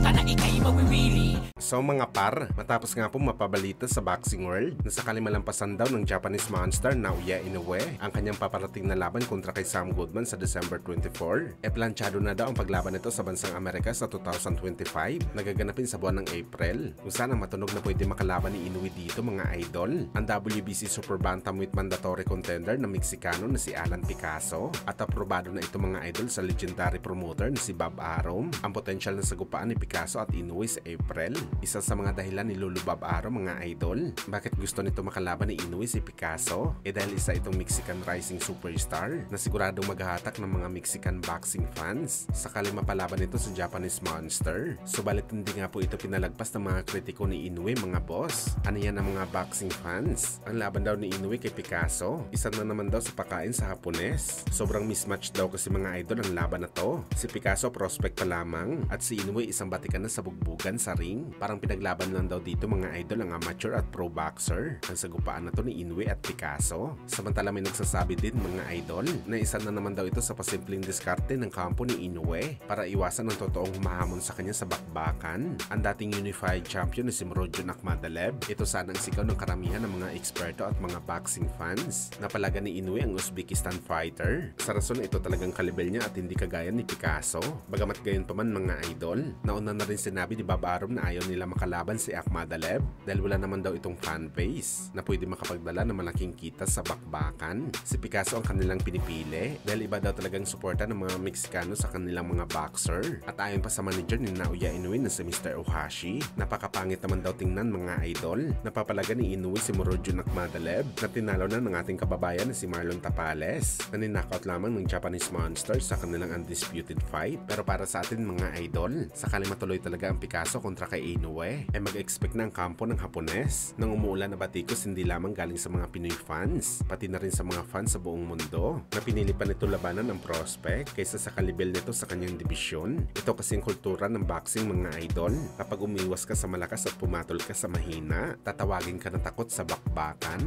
ka na ikay mawiwili. So mga par, matapos nga po mapabalita sa boxing world na sakali malampasan daw ng Japanese monster Naoya Inoue ang kanyang paparating na laban kontra kay Sam Goodman sa December 24, planchado na daw ang paglaban nito sa bansang Amerika sa 2025 nagaganapin sa buwan ng April, kung saan ang matunog na pwede makalaban ni Inoue dito mga idol, ang WBC Super Bantamweight mandatory contender na Meksikano na si Alan Picasso, at aprobado na ito mga idol sa legendary promoter na si Bob Arum ang potensyal na sagupaan ni Picasso at Inoue sa April. Isa sa mga dahilan ni Lolo Bob Arum mga idol, bakit gusto nito makalaban ni Inoue si Picasso? Dahil isa itong Mexican rising superstar na siguradong maghahatak ng mga Mexican boxing fans sakali mapalaban ito sa Japanese monster. Subalit hindi nga po ito pinalagpas ng mga kritiko ni Inoue mga boss. Ano yan ang mga boxing fans? Ang laban daw ni Inoue kay Picasso, isa na naman daw sa pakain sa Hapones. Sobrang mismatch daw kasi mga idol ang laban na to. Si Picasso prospect pa lamang at si Inoue isang batikan na sa bugbugan sa ring. Parang pinaglaban lang daw dito mga idol ang amateur at pro boxer. Ang sagupaan na to ni Inoue at Picasso. Samantala may nagsasabi din mga idol na isa na naman daw ito sa pasimpleng diskarte ng kampo ni Inoue para iwasan ang totoong humahamon sa kanya sa bakbakan. Ang dating unified champion na si Murodjon Akhmadaliev, ito sana ang sigaw ng karamihan ng mga eksperto at mga boxing fans. Napalaga ni Inoue ang Uzbekistan fighter. Sa rason ito talagang kalibel niya at hindi kagaya ni Picasso. Bagamat gayon pa man mga idol, nauna na rin sinabi ni Bob Arum na ayaw nila makalaban si Akhmadaliev dahil wala naman daw itong fan base na pwede makapagdala ng malaking kita sa bakbakan. Si Picasso ang kanilang pinipili dahil iba daw talagang suporta ng mga Meksikano sa kanilang mga boxer. At ayon pa sa manager ni Naoya Inoue na si Mr. Ohashi, napakapangit naman daw tingnan mga idol. Napapalaga ni Inoue si Murodjon Akhmadaliev na tinalo na ng ating kababayan na si Marlon Tapales na ninockout lamang ng Japanese monster sa kanilang undisputed fight. Pero para sa atin mga idol, sakali matuloy talaga ang Picasso kontra kay Inoue, ay mag-expect na ang kampo ng Hapones nang umuulan na batikos hindi lamang galing sa mga Pinoy fans, pati na rin sa mga fans sa buong mundo na pinili pa nito labanan ang prospect kaysa sa kalibel nito sa kanyang dibisyon. Ito kasi ang kultura ng boxing mga idol. Kapag umiwas ka sa malakas at pumatol ka sa mahina, tatawagin ka na takot sa bakbakan.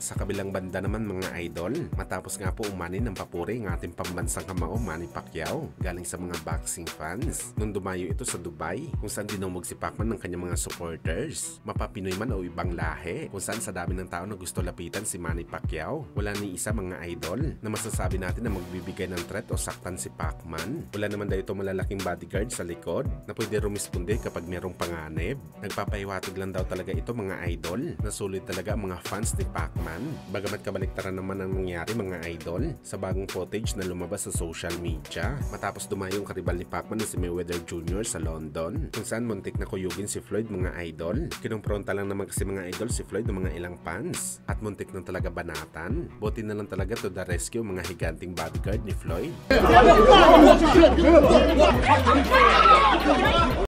Sa kabilang banda naman mga idol, matapos nga po umani ng papuri ng ating pambansang kamao Manny Pacquiao galing sa mga boxing fans nung dumayo ito sa Dubai, kung saan dinumog si Pacman ng kanyang mga supporters, mapapinoy man o ibang lahi, kung saan sa dami ng tao na gusto lapitan si Manny Pacquiao, wala ni isa mga idol na masasabi natin na magbibigay ng threat o saktan si Pacman. Wala naman daw ito malalaking bodyguard sa likod na pwede rumisponde kapag merong panganib. Nagpapahiwatig lang daw talaga ito mga idol na sulit talaga ang mga fans ni Pacman. Bagamat kabaliktaran naman ang nangyari mga idol sa bagong footage na lumabas sa social media matapos dumayo yung karibal ni Pacman na si Mayweather Jr. sa London, kung saan muntik na kuyugin si Floyd mga idol. Kinumpronta lang naman kasi mga idol si Floyd ng mga ilang fans at muntik na talaga banatan. Buti na lang talaga to the rescue mga higanting bodyguard ni Floyd.